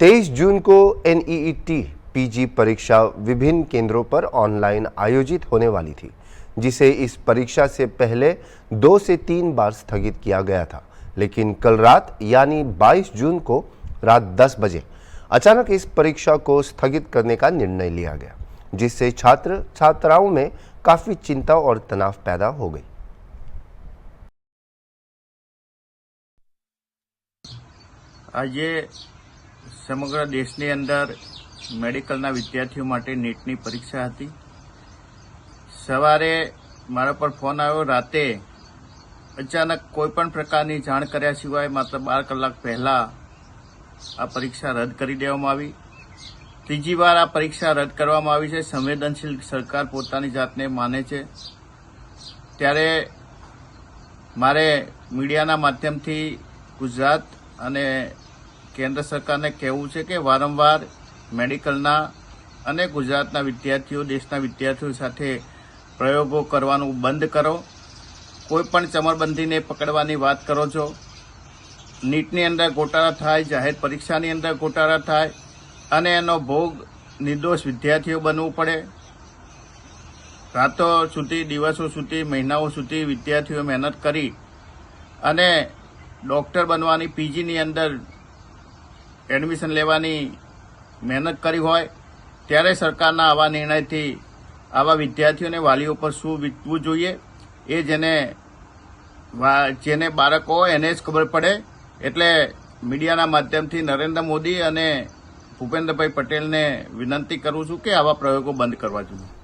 23 जून को NEET PG परीक्षा विभिन्न केंद्रों पर ऑनलाइन आयोजित होने वाली थी, जिसे इस परीक्षा से पहले 2 से 3 बार स्थगित किया गया था। लेकिन कल रात यानी 22 जून को रात 10 बजे अचानक इस परीक्षा को स्थगित करने का निर्णय लिया गया, जिससे छात्र छात्राओं में काफी चिंता और तनाव पैदा हो गई। आज समग्र देशनी अंदर मेडिकलना विद्यार्थीओ माटे नीटनी परीक्षा हती। सवारे मारा पर फोन आव्यो, राते अचानक कोईपण प्रकारनी जाण कर्या सिवाय मात्र 12 कलाक पहला आ परीक्षा रद्द करी देवामां आवी। त्रीजी वार आ परीक्षा रद्द करवामां आवी छे। संवेदनशील सरकार पोतानी जातने माने छे, त्यारे मारे मीडियाना माध्यमथी गुजरात अने केन्द्र सरकारने कहेवुं छे के वारंवार मेडिकलना अने गुजरातना विद्यार्थीओ देशना विद्यार्थीओ साथे प्रयोगो करवानुं बंध करो। कोईपण चमरबंधीने पकड़वानी वात करो छो। नीटनी अंदर गोटाळा थाय, जाहेर परीक्षानी अंदर गोटाळा थाय अने एनो भोग निर्दोष विद्यार्थीओ बनवुं पड़े। रातो सुधी, दिवसों सुधी, महीनाओं सुधी विद्यार्थीओ मेहनत करी अने डॉक्टर बनवानी पीजीनी अंदर एडमिशन लेवानी मेहनत करी होय, त्यारे सरकारना आवा निर्णयथी आवा विद्यार्थीओने वालीओ पर शुं वीतवुं जोईए ए जेने बाळको होय एने ज खबर पड़े। एटले मीडियाना माध्यमथी नरेन्द्र मोदी अने भूपेन्द्रभाई पटेलने विनंती करूं छुं के आवा प्रयोगो बंध करवा जोईए।